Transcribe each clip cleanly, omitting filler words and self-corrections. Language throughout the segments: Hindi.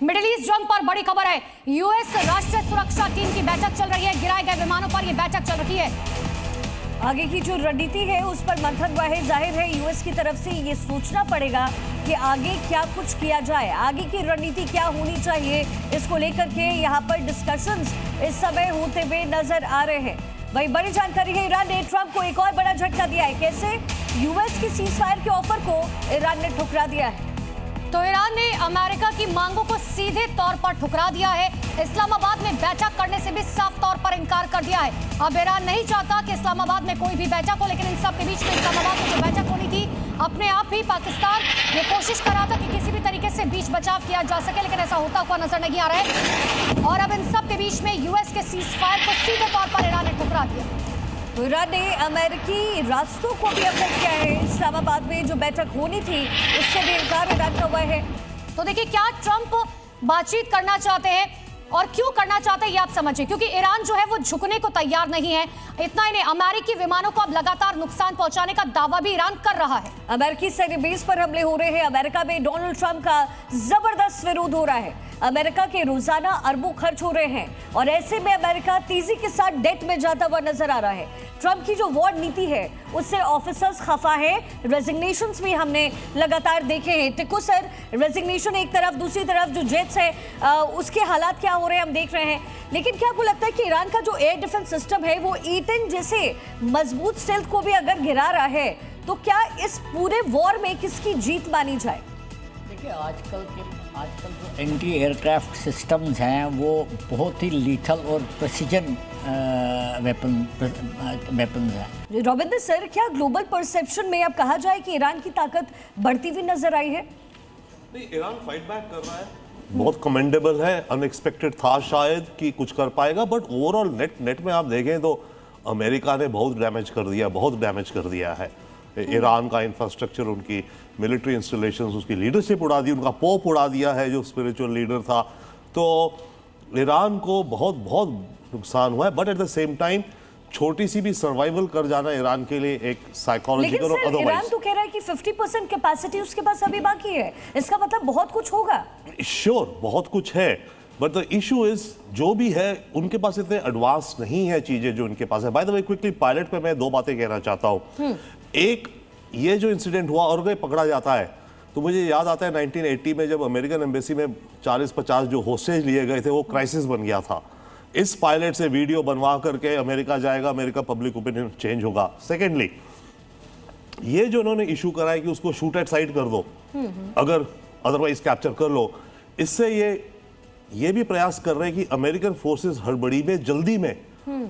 मिडिल ईस्ट जंग पर बड़ी खबर है। यूएस राष्ट्रीय सुरक्षा टीम की बैठक चल रही है। गिराए गए विमानों पर यह बैठक चल रही है। आगे की जो रणनीति है उस पर मंथन हुआ है। जाहिर है यूएस की तरफ से ये सोचना पड़ेगा कि आगे क्या कुछ किया जाए, आगे की रणनीति क्या होनी चाहिए। इसको लेकर के यहाँ पर डिस्कशंस इस समय होते हुए नजर आ रहे हैं। वही बड़ी जानकारी है, ईरान ने ट्रंप को एक और बड़ा झटका दिया है। कैसे? यूएस की सीजफायर के ऑफर को ईरान ने ठुकरा दिया है। तो ईरान ने अमेरिका की मांगों को सीधे तौर पर ठुकरा दिया है। इस्लामाबाद में बैठक करने से भी साफ तौर पर इनकार कर दिया है। अब ईरान नहीं चाहता कि इस्लामाबाद में कोई भी बैठक हो, लेकिन इन सब के बीच में इस्लामाबाद में जो बैठक होनी थी, अपने आप ही पाकिस्तान ने कोशिश करा था कि किसी भी तरीके से बीच बचाव किया जा सके, लेकिन ऐसा होता हुआ नजर नहीं आ रहा है। और अब इन सब के बीच में यूएस के सीजफायर को सीधे तौर पर ईरान ने ठुकरा दिया। तो ईरान ने अमेरिकी रास्तों को भी अफेक्ट किया है। इस्लामाबाद में जो बैठक होनी थी उससे भी इनकार ईरान का हुआ है। तो देखिए, क्या ट्रंप बातचीत करना चाहते हैं और क्यों करना चाहते हैं ये आप समझिए, क्योंकि ईरान जो है वो झुकने को तैयार नहीं है। इतना ही नहीं, अमेरिकी विमानों को अब लगातार नुकसान पहुंचाने का दावा भी ईरान कर रहा है। अमेरिकी सैन्य बेस पर हमले हो रहे हैं। अमेरिका में डोनाल्ड ट्रंप का जबरदस्त विरोध हो रहा है। अमेरिका के रोजाना अरबों खर्च हो रहे हैं और ऐसे में अमेरिका तेजी के साथ डेट में जाता हुआ नजर आ रहा है। ट्रंप की जो वॉर नीति है उससे ऑफिसर्स खफा है। रेजिग्नेशंस भी हमने लगातार देखे हैं। टिक्को सर, रेजिग्नेशन एक तरफ, दूसरी तरफ जो जेट्स है उसके हालात क्या हो रहे हैं हम देख रहे हैं। लेकिन क्या आपको लगता है कि ईरान का जो एयर डिफेंस सिस्टम है वो E-10 जैसे मजबूत स्टेल्थ को भी अगर गिरा रहा है तो क्या इस पूरे वॉर में किसकी जीत मानी जाए? देखिए, आजकल जो एंटी एयरक्राफ्ट सिस्टम्स हैं वो बहुत ही लीथल और प्रेसिजन वेपन्स हैं। रविंद्र सर, क्या ग्लोबल परसेप्शन में अब कहा जाए कि ईरान की ताकत बढ़ती हुई नजर आई है? नहीं, ईरान फाइट बैक कर रहा है, बहुत कमेंडेबल है। अनएक्सपेक्टेड था शायद कि कुछ कर पाएगा, बट ओवरऑल नेट में आप देखें तो अमेरिका ने बहुत डैमेज कर दिया है। ईरान का इंफ्रास्ट्रक्चर, उनकी मिलिट्री इंस्टॉलेशंस, उसकी लीडरशिप उड़ा दी, उनका पोप उड़ा दिया है जो स्पिरिचुअल लीडर था। तो ईरान को बहुत नुकसान हुआ है, but at the same time छोटी सी भी सर्वाइवल कर जाना ईरान के लिए एक साइकोलॉजिकल और अदरवाइज। ईरान तो कह रहा है कि 50% कैपेसिटी उसके पास अभी बाकी है। इसका मतलब बहुत कुछ होगा। श्योर, बहुत कुछ है, बट द इशू इज जो भी है उनके पास इतने एडवांस नहीं है चीजें जो उनके पास है। By the way, quickly pilot पे मैं दो बातें कहना चाहता हूँ। एक, ये जो इंसिडेंट हुआ और अगर पकड़ा जाता है तो मुझे याद आता है 1980 में जब अमेरिकन एम्बेसी में 40-50 जो होस्टेज लिए गए थे, वो क्राइसिस बन गया था। इस पायलट से वीडियो बनवा करके अमेरिका जाएगा, अमेरिका पब्लिक ओपिनियन चेंज होगा। सेकेंडली, ये जो उन्होंने इशू करा है कि उसको शूट एट साइड कर दो, अगर अदरवाइज कैप्चर कर लो, इससे ये भी प्रयास कर रहे हैं कि अमेरिकन फोर्सेस हड़बड़ी में, जल्दी में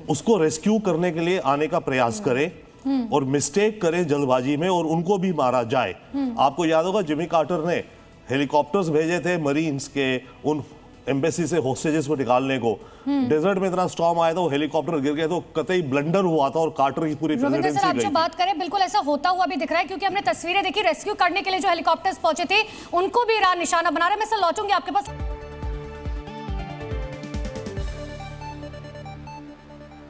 उसको रेस्क्यू करने के लिए आने का प्रयास करें और मिस्टेक करें जल्दबाजी में और उनको भी मारा जाए। आपको याद होगा जिमी कार्टर ने हेलीकॉप्टर्स भेजे थे मरीन्स के उन एम्बेसी से होस्टेजेस को निकालने को। डेजर्ट में इतना स्टॉर्म आया था, वो हेलीकॉप्टर गिर गए, तो कतई ब्लंडर हुआ था और कार्टर की पूरी प्रेसिडेंसी गई। जो बात करें, बिल्कुल ऐसा होता हुआ भी दिख रहा है, क्योंकि हमने तस्वीरें देखी रेस्क्यू करने के लिए जो हेलीकॉप्टर्स पहुंचे थे उनको भी ईरान निशाना बना रहे हैं। मैं सर लौटूंगी आपके पास।